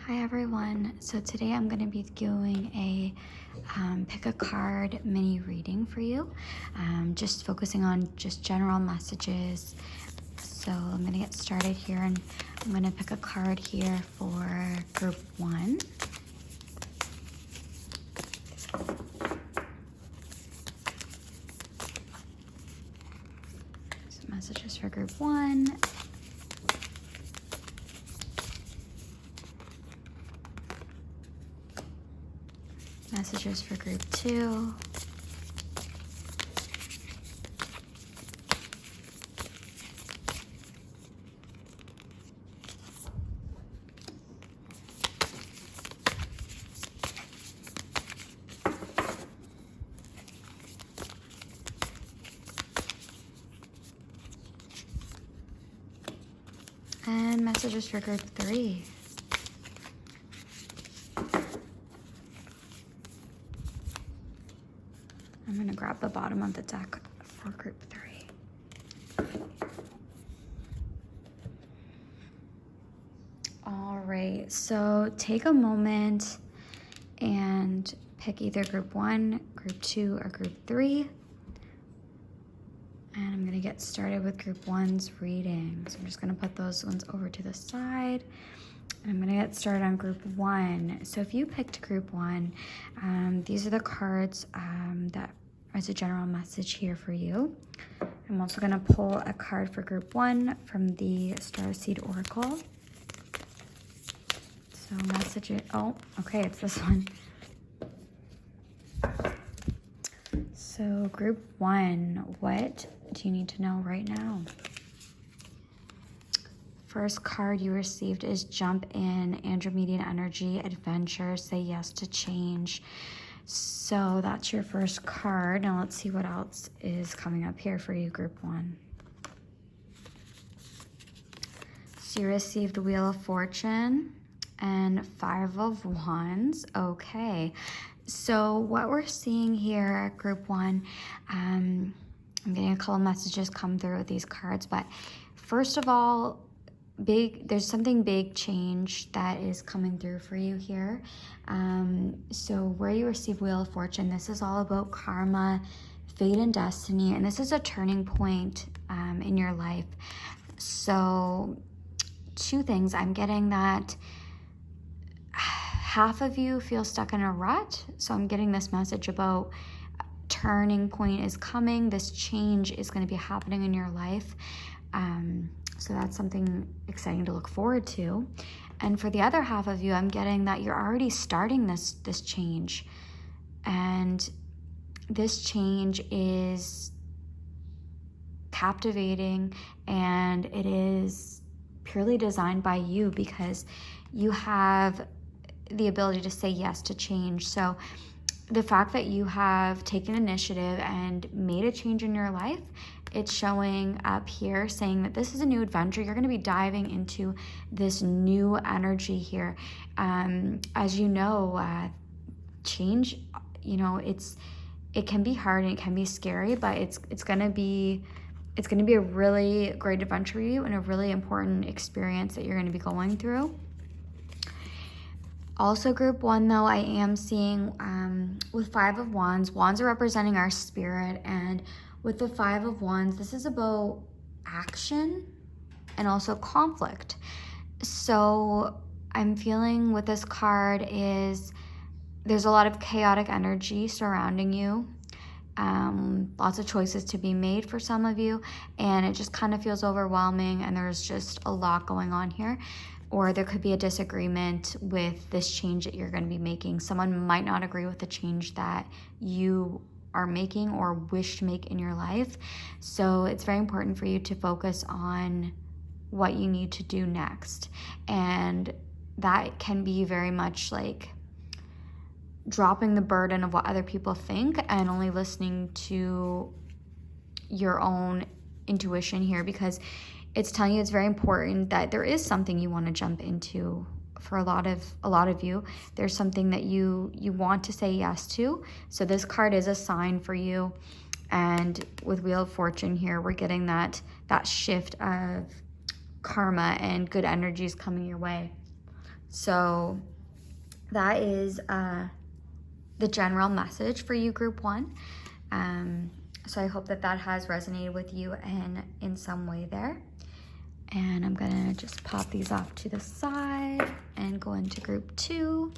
Hi everyone. So today I'm going to be doing a pick a card mini reading for you, just focusing on just general messages. So I'm going to get started here, and I'm going to pick a card here for group 1. So messages for group 1. Messages for group 2. And messages for group 3. I'm going to grab the bottom of the deck for group 3. All right, so take a moment and pick either group 1, group 2, or group 3. And I'm going to get started with group 1's reading. So I'm just going to put those ones over to the side. And I'm going to get started on group 1. So if you picked group 1, these are the cards that as a general message here for you. I'm also going to pull a card for group 1 from the Starseed Oracle. So message, oh, okay, it's this one. So group 1, what do you need to know right now? First card you received is Jump In, Andromedian Energy, Adventure, Say Yes to Change. So that's your first card. Now let's see what else is coming up here for you, group 1. So you received the Wheel of Fortune and 5 of Wands. Okay. So what we're seeing here at group 1, I'm getting a couple messages come through with these cards, but first of all, there's something big change that is coming through for you here. So where you receive Wheel of Fortune, this is all about karma, fate, and destiny, and this is a turning point in your life. So 2 things. I'm getting that half of you feel stuck in a rut. So I'm getting this message about turning point is coming. This change is going to be happening in your life. So that's something exciting to look forward to. And for the other half of you, I'm getting that you're already starting this change. And this change is captivating, and it is purely designed by you because you have the ability to say yes to change. So the fact that you have taken initiative and made a change in your life, it's showing up here saying that this is a new adventure. You're going to be diving into this new energy here. As you know, change, it can be hard and it can be scary, but it's going to be a really great adventure for you and a really important experience that you're going to be going through. Also, group 1, though, I am seeing with 5 of Wands. Wands are representing our spirit, and with the 5 of Wands, this is about action and also conflict. So I'm feeling with this card is there's a lot of chaotic energy surrounding you. Lots of choices to be made for some of you, and it just kind of feels overwhelming, and there's just a lot going on here. Or there could be a disagreement with this change that you're going to be making. Someone might not agree with the change that you are making or wish to make in your life. So it's very important for you to focus on what you need to do next. And that can be very much like dropping the burden of what other people think and only listening to your own intuition here, because it's telling you it's very important that there is something you want to jump into. For a lot of you, there's something that you want to say yes to. So this card is a sign for you. And with Wheel of Fortune here, we're getting that shift of karma and good energies coming your way. So that is the general message for you, group 1. So I hope that has resonated with you in some way there. And I'm gonna just pop these off to the side and go into group 2.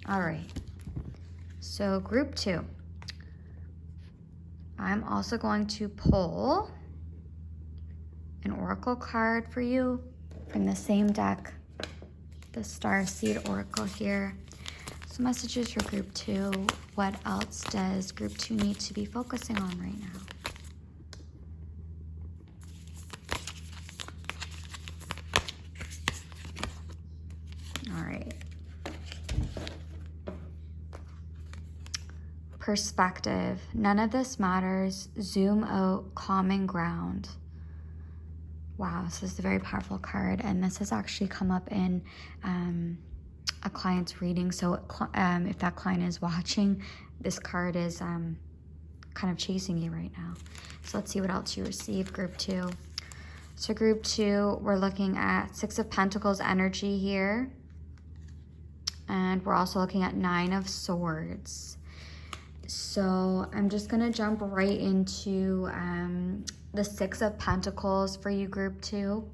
All right, so group 2. I'm also going to pull an oracle card for you from the same deck, the Starseed Oracle here. So messages for group 2. What else does group 2 need to be focusing on right now? All right. Perspective. None of this matters. Zoom out. Common ground. Wow, this is a very powerful card, and this has actually come up in a client's reading. So if that client is watching, this card is kind of chasing you right now. So let's see what else you receive, group 2. So group 2, we're looking at 6 of Pentacles energy here. And we're also looking at 9 of Swords. So I'm just going to jump right into the 6 of Pentacles for you, group 2.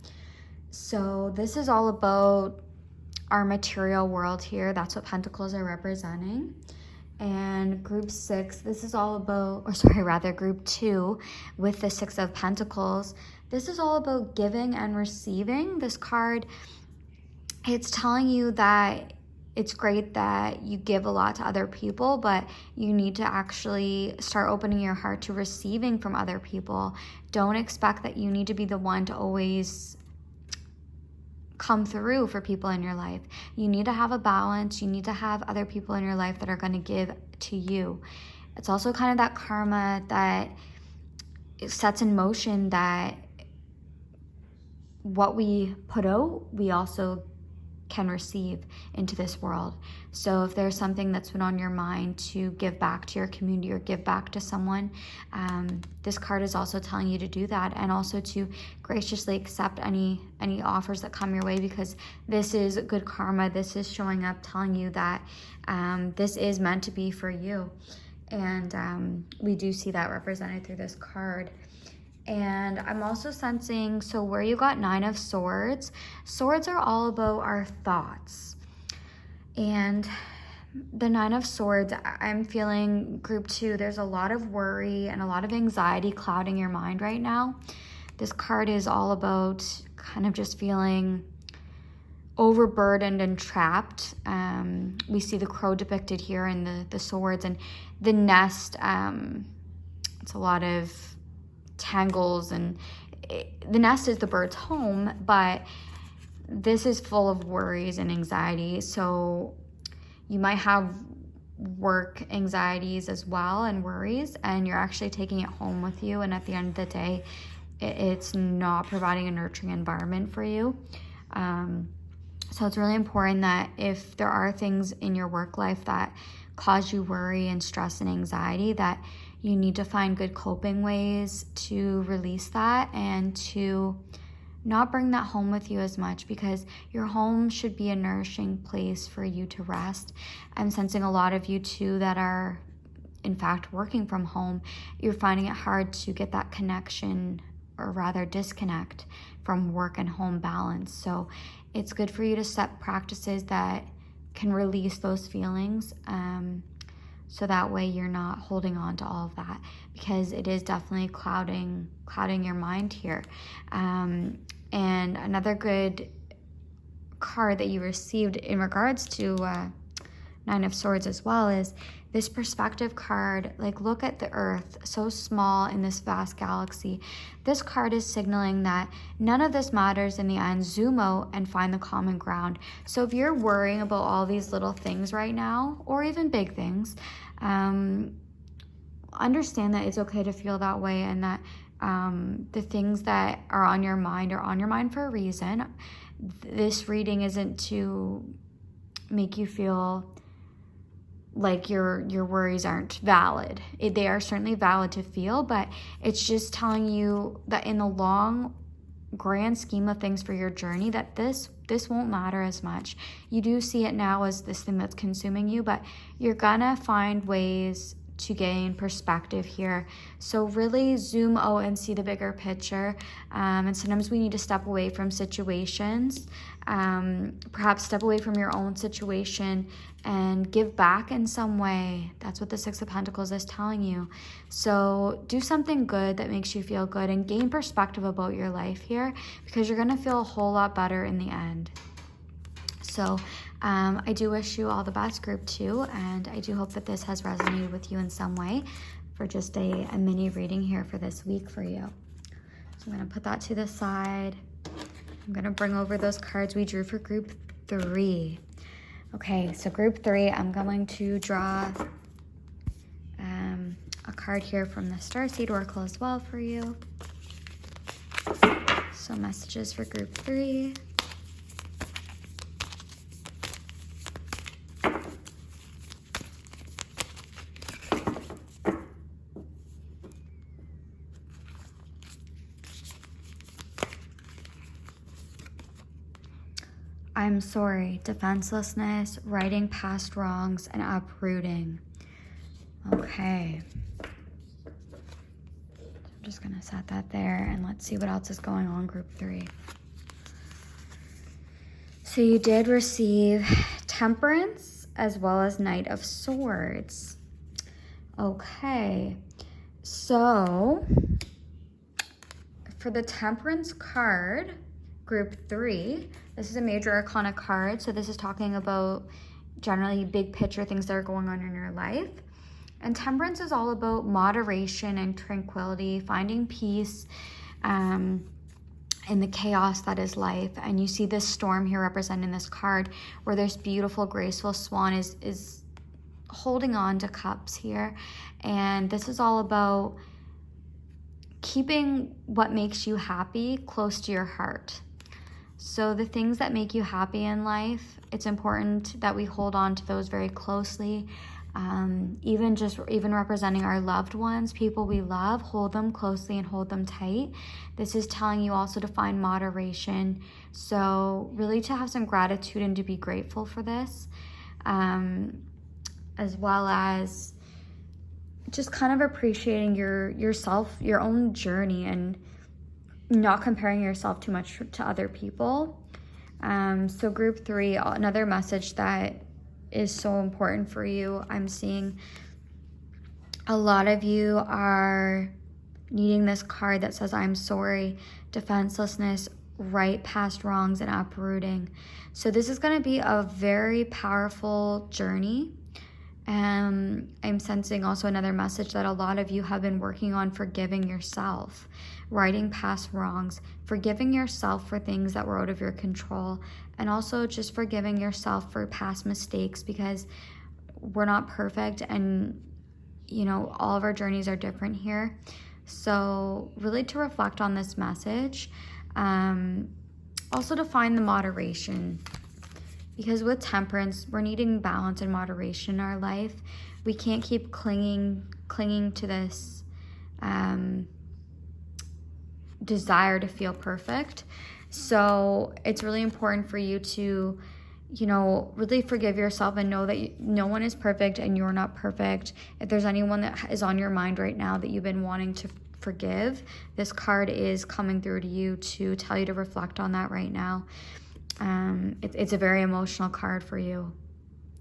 So this is all about our material world here. That's what Pentacles are representing. And group 6, this is all about, group 2 with the 6 of Pentacles. This is all about giving and receiving. This card, it's telling you that it's great that you give a lot to other people, but you need to actually start opening your heart to receiving from other people. Don't expect that you need to be the one to always come through for people in your life. You need to have a balance. You need to have other people in your life that are going to give to you. It's also kind of that karma that it sets in motion that what we put out, we also can receive into this world. So if there's something that's been on your mind to give back to your community or give back to someone, this card is also telling you to do that, and also to graciously accept any offers that come your way, because this is good karma. This is showing up, telling you that this is meant to be for you. And we do see that represented through this card. And I'm also sensing, so where you got 9 of Swords, swords are all about our thoughts. And the 9 of Swords, I'm feeling, group 2, there's a lot of worry and a lot of anxiety clouding your mind right now. This card is all about kind of just feeling overburdened and trapped. We see the crow depicted here in the swords, and the nest, it's a lot of tangles, and the nest is the bird's home, but this is full of worries and anxiety. So you might have work anxieties as well and worries, and you're actually taking it home with you, and at the end of the day it's not providing a nurturing environment for you. So it's really important that if there are things in your work life that cause you worry and stress and anxiety, that you need to find good coping ways to release that and to not bring that home with you as much, because your home should be a nourishing place for you to rest. I'm sensing a lot of you too that are in fact working from home. You're finding it hard to get that connection, or rather disconnect from work and home balance. So it's good for you to set practices that can release those feelings, so that way you're not holding on to all of that, because it is definitely clouding your mind here. And another good card that you received in regards to 9 of Swords as well is this perspective card. Like, look at the earth, so small in this vast galaxy. This card is signaling that none of this matters in the end. Zoom out and find the common ground. So if you're worrying about all these little things right now, or even big things, understand that it's okay to feel that way, and that the things that are on your mind are on your mind for a reason. This reading isn't to make you feel like your worries aren't valid. They are certainly valid to feel, but it's just telling you that in the long grand scheme of things for your journey, that this won't matter as much. You do see it now as this thing that's consuming you, but you're gonna find ways to gain perspective here. So really zoom out and see the bigger picture. And sometimes we need to step away from situations, perhaps step away from your own situation and give back in some way. That's what the Six of Pentacles is telling you. So do something good that makes you feel good and gain perspective about your life here, because you're gonna feel a whole lot better in the end. So I do wish you all the best, group 2, and I do hope that this has resonated with you in some way for just a mini reading here for this week for you. So I'm going to put that to the side. I'm going to bring over those cards we drew for group 3. Okay, so group 3, I'm going to draw a card here from the Starseed Oracle as well for you. So messages for group 3. I'm sorry, defenselessness, righting past wrongs, and uprooting. Okay. I'm just gonna set that there and let's see what else is going on, group 3. So you did receive Temperance as well as Knight of Swords. Okay, so for the Temperance card, group 3, this is a major arcana card, so this is talking about generally big picture things that are going on in your life. And Temperance is all about moderation and tranquility, finding peace in the chaos that is life. And you see this storm here representing this card, where this beautiful, graceful swan is holding on to cups here. And this is all about keeping what makes you happy close to your heart. So the things that make you happy in life, it's important that we hold on to those very closely. Even representing our loved ones, people we love, hold them closely and hold them tight. This is telling you also to find moderation. So really to have some gratitude and to be grateful for this, as well as just kind of appreciating yourself, your own journey, and not comparing yourself too much to other people. So group 3, another message that is so important for you. I'm seeing a lot of you are needing this card that says, I'm sorry, defenselessness, right past wrongs, and uprooting. So this is going to be a very powerful journey. I'm sensing also another message that a lot of you have been working on forgiving yourself, righting past wrongs, forgiving yourself for things that were out of your control, and also just forgiving yourself for past mistakes, because we're not perfect, and you know, all of our journeys are different here. So really to reflect on this message, also to find the moderation. Because with Temperance, we're needing balance and moderation in our life. We can't keep clinging to this desire to feel perfect. So it's really important for you to, you know, really forgive yourself and know that no one is perfect and you're not perfect. If there's anyone that is on your mind right now that you've been wanting to forgive, this card is coming through to you to tell you to reflect on that right now. It's a very emotional card for you.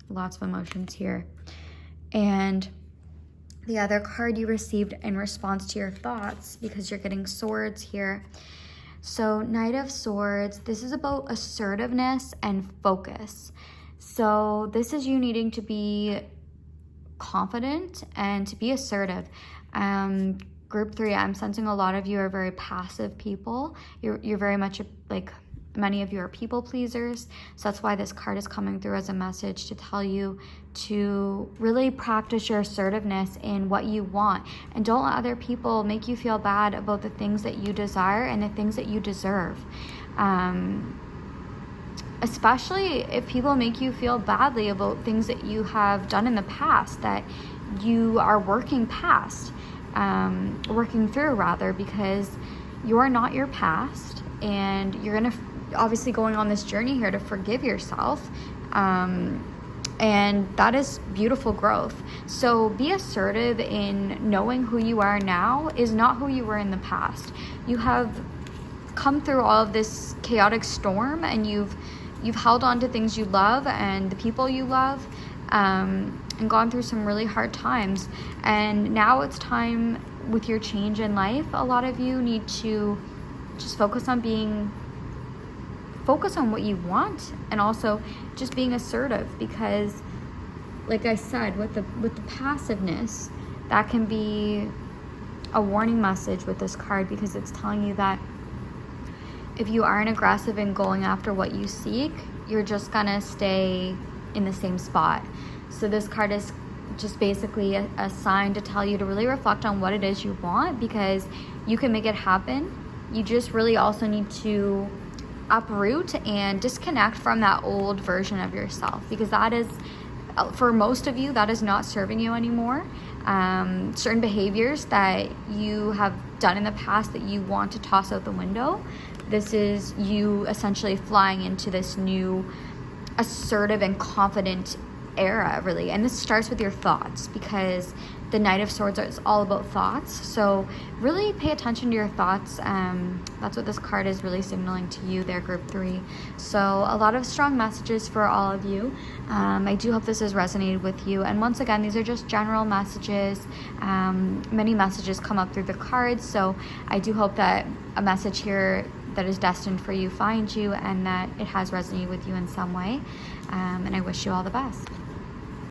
Lots of emotions here. And the other card you received in response to your thoughts, because you're getting swords here. So Knight of Swords, this is about assertiveness and focus. So this is you needing to be confident and to be assertive. Group 3, I'm sensing a lot of you are very passive people. You're very much like, many of you are people pleasers. So that's why this card is coming through as a message to tell you to really practice your assertiveness in what you want. And don't let other people make you feel bad about the things that you desire and the things that you deserve. Especially if people make you feel badly about things that you have done in the past that you are working through rather, because you're not your past. and you're gonna obviously going on this journey here to forgive yourself, and that is beautiful growth. So be assertive in knowing who you are now is not who you were in the past. You have come through all of this chaotic storm, and you've held on to things you love and the people you love, and gone through some really hard times. And now it's time with your change in life. A lot of you need to just focus on what you want, and also just being assertive, because like I said, with the passiveness, that can be a warning message with this card, because it's telling you that if you aren't aggressive in going after what you seek, you're just gonna stay in the same spot. So this card is just basically a sign to tell you to really reflect on what it is you want, because you can make it happen. You just really also need to uproot and disconnect from that old version of yourself, because that is, for most of you, that is not serving you anymore. Certain behaviors that you have done in the past that you want to toss out the window. This is you essentially flying into this new assertive and confident era, really. And this starts with your thoughts, because the Knight of Swords is all about thoughts. So really pay attention to your thoughts. That's what this card is really signaling to you there, group 3. So a lot of strong messages for all of you. I do hope this has resonated with you. And once again, these are just general messages. Many messages come up through the cards. So I do hope that a message here that is destined for you finds you, and that it has resonated with you in some way. And I wish you all the best.